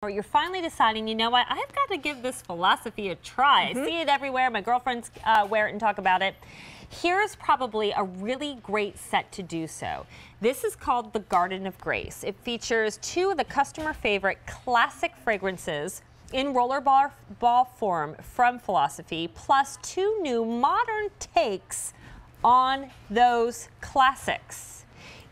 or you're finally deciding, you know what, I've got to give this philosophy a try. I see it everywhere. My girlfriends wear it and talk about it. Here's probably a really great set to do so. This is called the Garden of Grace. It features 2 of the customer favorite classic fragrances in rollerball form from Philosophy, plus 2 new modern takes on those classics.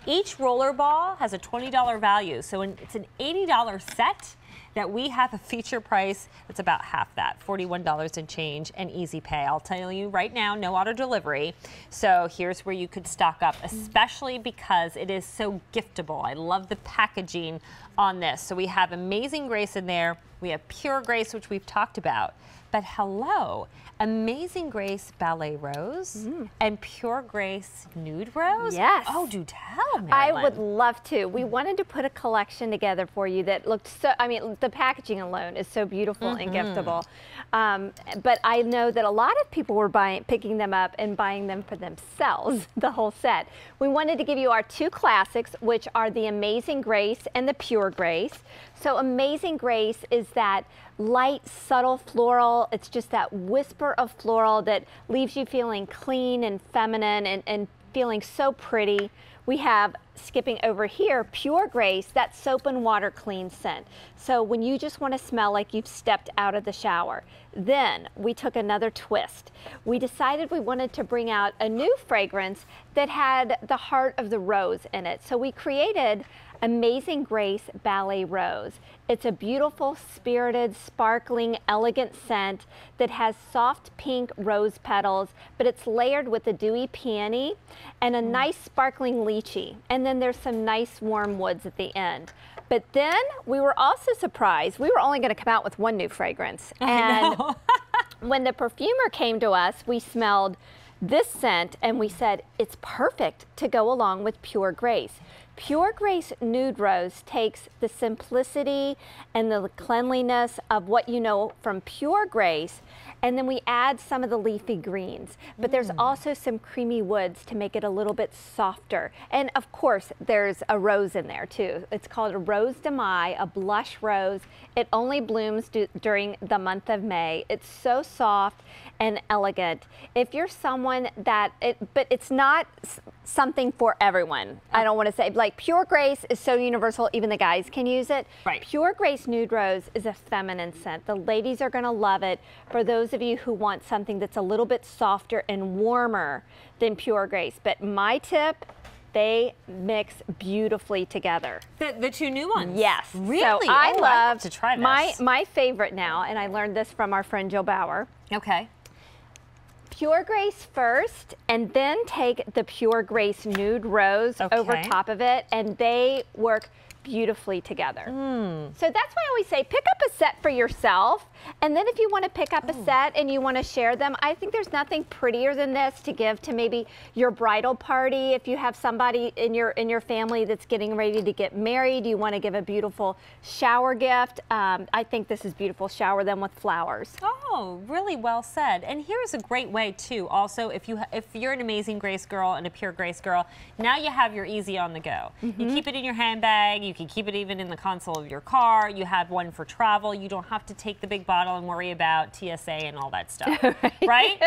Each rollerball has a $20 value, so it's an $80 set that we have a feature price that's about half that, $41 and change, and easy pay. I'll tell you right now, no auto delivery. So here's where you could stock up, especially because it is so giftable. I love the packaging on this. So we have Amazing Grace in there. We have Pure Grace, which we've talked about. But hello, Amazing Grace Ballet Rose and Pure Grace Nude Rose? Yes. Oh, do tell, Marilyn. I would love to. We wanted to put a collection together for you that looked so, I mean, the packaging alone is so beautiful and giftable. But I know that a lot of people were picking them up and buying them for themselves, the whole set. We wanted to give you our 2 classics, which are the Amazing Grace and the Pure Grace. So Amazing Grace is that light, subtle floral. It's just that whisper of floral that leaves you feeling clean and feminine and feeling so pretty. We have, skipping over here, Pure Grace, that soap and water clean scent. So when you just want to smell like you've stepped out of the shower. Then we took another twist. We decided we wanted to bring out a new fragrance that had the heart of the rose in it. So we created Amazing Grace Ballet Rose. It's a beautiful, spirited, sparkling, elegant scent that has soft pink rose petals, but it's layered with a dewy peony and a nice sparkling lychee. And then there's some nice warm woods at the end. But then we were also surprised. We were only going to come out with 1 new fragrance. And when the perfumer came to us, we smelled this scent and we said, it's perfect to go along with Pure Grace. Pure Grace Nude Rose takes the simplicity and the cleanliness of what you know from Pure Grace, and then we add some of the leafy greens. But there's also some creamy woods to make it a little bit softer. And of course, there's a rose in there too. It's called a Rose de Mai, a blush rose. It only blooms during the month of May. It's so soft and elegant. If you're someone that, but it's not something for everyone. I don't want to say, like Pure Grace is so universal, even the guys can use it. Right. Pure Grace Nude Rose is a feminine scent. The ladies are going to love it. For those of you who want something that's a little bit softer and warmer than Pure Grace. But my tip, they mix beautifully together. The 2 new ones? Yes. Really? So I love to try this. My favorite now, and I learned this from our friend Jill Bauer. Okay. Pure Grace first, and then take the Pure Grace Nude Rose over top of it, and they work beautifully together. So that's why I always say pick up a set for yourself, and then if you want to pick up a set and you want to share them, I think there's nothing prettier than this to give to maybe your bridal party. If you have somebody in your family that's getting ready to get married, you want to give a beautiful shower gift. I think this is beautiful. Shower them with flowers. Oh, really well said. And here's a great way too. Also, if you're an Amazing Grace girl and a Pure Grace girl, now you have your easy on the go. You keep it in your handbag. You can keep it even in the console of your car. You have one for travel. You don't have to take the big bottle and worry about TSA and all that stuff, right?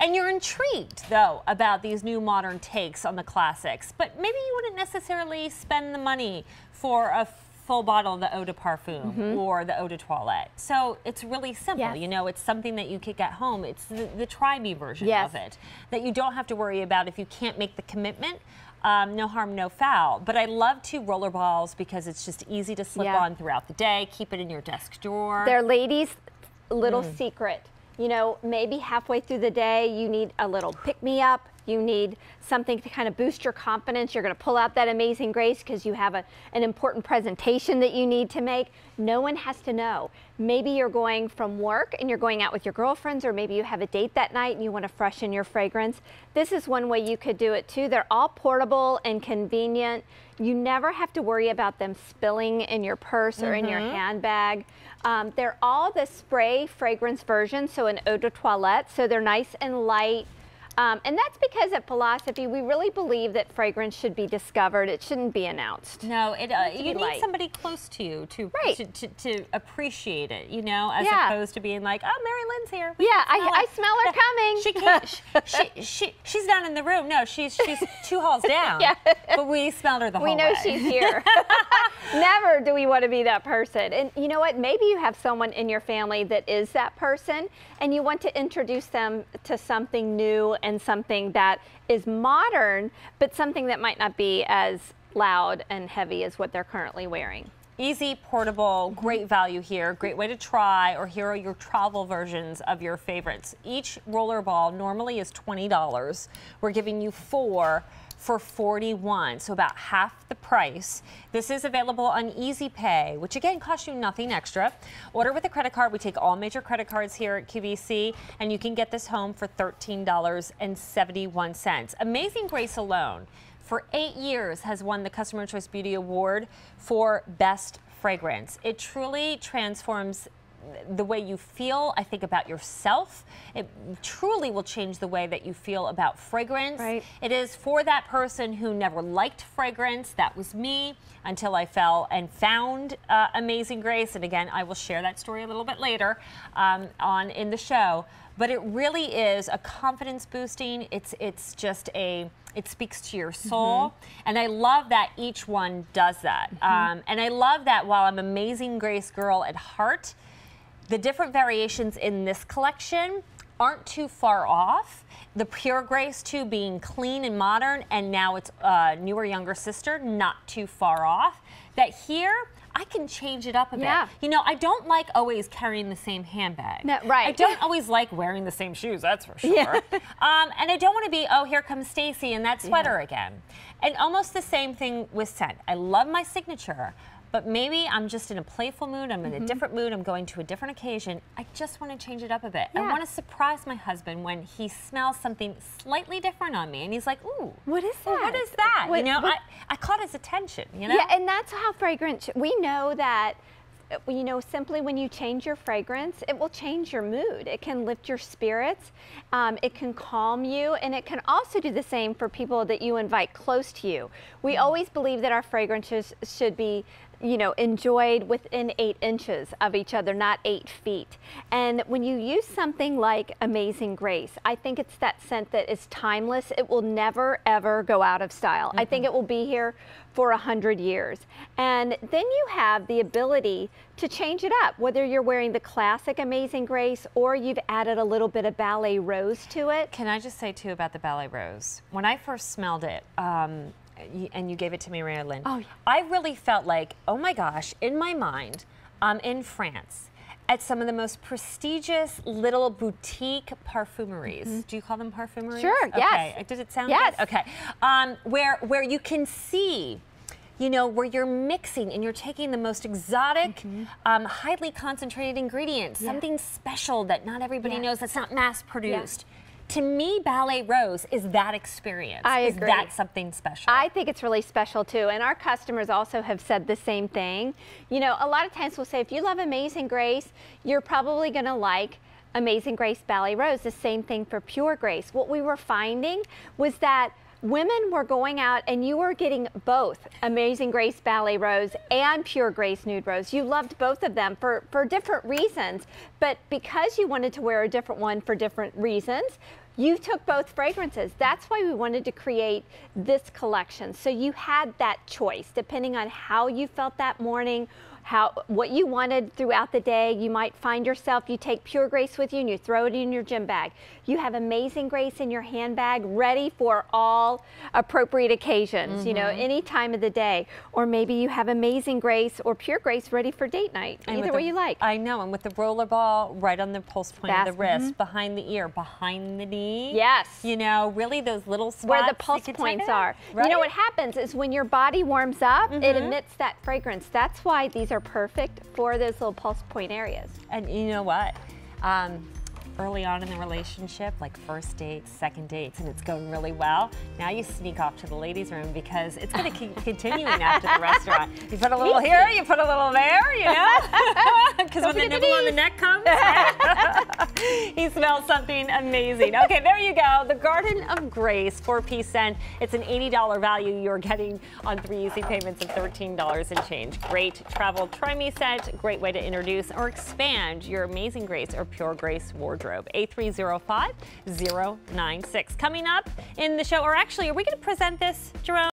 And you're intrigued, though, about these new modern takes on the classics, but maybe you wouldn't necessarily spend the money for a full bottle of the eau de parfum or the eau de toilette. So it's really simple. You know, it's something that you could get home. It's the try me version of it that you don't have to worry about if you can't make the commitment. No harm, no foul. But I love 2 rollerballs because it's just easy to slip on throughout the day. Keep it in your desk drawer. They're ladies' little secret. You know, maybe halfway through the day, you need a little pick-me-up. You need something to kind of boost your confidence. You're going to pull out that Amazing Grace because you have an important presentation that you need to make. No one has to know. Maybe you're going from work and you're going out with your girlfriends, or maybe you have a date that night and you want to freshen your fragrance. This is one way you could do it too. They're all portable and convenient. You never have to worry about them spilling in your purse or in your handbag. They're all the spray fragrance version, so an eau de toilette, so they're nice and light. And that's because at Philosophy, we really believe that fragrance should be discovered. It shouldn't be announced. No, you need somebody close to you to appreciate it, you know, as opposed to being like, oh, Mary Lynn's here. I smell her coming. She can't. She's down in the room. No, she's 2 halls down. But we smelled her the whole way. We know she's here. Never do we want to be that person. And you know what? Maybe you have someone in your family that is that person, and you want to introduce them to something new and something that is modern, but something that might not be as loud and heavy as what they're currently wearing. Easy, portable, great value here. Great way to try, or here are your travel versions of your favorites. Each roller ball normally is $20. We're giving you 4 for $41, so about half the price. This is available on Easy Pay, which again costs you nothing extra. Order with a credit card. We take all major credit cards here at QVC, and you can get this home for $13.71. Amazing Grace alone, for 8 years, has won the Customer Choice Beauty Award for Best Fragrance. It truly transforms the way you feel, I think, about yourself. It truly will change the way that you feel about fragrance. Right. It is for that person who never liked fragrance. That was me until I fell and found Amazing Grace. And again, I will share that story a little bit later in the show. But it really is a confidence boosting. It's just it speaks to your soul. And I love that each one does that. And I love that while I'm Amazing Grace girl at heart, the different variations in this collection aren't too far off. The Pure Grace too, being clean and modern, and now it's newer, younger sister, not too far off. That here, I can change it up a bit. You know, I don't like always carrying the same handbag. No, right. I don't always like wearing the same shoes, that's for sure. And I don't want to be, oh, here comes Stacy in that sweater again. And almost the same thing with scent. I love my signature, but maybe I'm just in a playful mood, I'm in a different mood, I'm going to a different occasion. I just want to change it up a bit. I want to surprise my husband when he smells something slightly different on me. And he's like, ooh. What is that? What is that? You know, I caught his attention, you know? Yeah, and that's how fragrance, we know that, you know, simply when you change your fragrance, it will change your mood. It can lift your spirits, it can calm you, and it can also do the same for people that you invite close to you. We always believe that our fragrances should be, you know, enjoyed within 8 inches of each other, not 8 feet. And when you use something like Amazing Grace, I think it's that scent that is timeless. It will never, ever go out of style. I think it will be here for 100 years. And then you have the ability to change it up, whether you're wearing the classic Amazing Grace or you've added a little bit of Ballet Rose to it. Can I just say too about the Ballet Rose? When I first smelled it, and you gave it to me, Mary Lynn, I really felt like, oh my gosh, in my mind, I'm in France at some of the most prestigious little boutique parfumeries. Do you call them parfumeries? Sure, yes. Okay, did it sound yes. good? Okay. Where you can see, you know, where you're mixing and you're taking the most exotic, highly concentrated ingredients, something special that not everybody knows, that's not mass produced. To me, Ballet Rose is that experience. I agree. Is that something special? I think it's really special too, and our customers also have said the same thing. You know, a lot of times we'll say, if you love Amazing Grace, you're probably gonna like Amazing Grace Ballet Rose. The same thing for Pure Grace. What we were finding was that women were going out and you were getting both Amazing Grace Ballet Rose and Pure Grace Nude Rose. You loved both of them for different reasons, but because you wanted to wear a different one for different reasons, you took both fragrances. That's why we wanted to create this collection. So you had that choice, depending on how you felt that morning, what you wanted throughout the day. You might find yourself, you take Pure Grace with you and you throw it in your gym bag. You have Amazing Grace in your handbag, ready for all appropriate occasions, you know, any time of the day. Or maybe you have Amazing Grace or Pure Grace ready for date night, either way you like. I know, and with the roller ball right on the pulse point of the wrist, behind the ear, behind the knee. Yes. You know, really those little spots where the pulse points are. Right? You know what happens is when your body warms up, it emits that fragrance. That's why these are perfect for those little pulse point areas. And you know what? Early on in the relationship, like first dates, second dates, and it's going really well, now you sneak off to the ladies' room because it's going to keep continuing after the restaurant. You put a little here, you put a little there, you know? Because when the nibble on the neck comes. He smells something amazing. Okay, there you go. The Garden of Grace 4-piece scent. It's an $80 value you're getting on 3 easy payments of $13 and change. Great travel try-me scent. Great way to introduce or expand your Amazing Grace or Pure Grace wardrobe. 8305-096. Coming up in the show, or actually, are we going to present this, Jerome?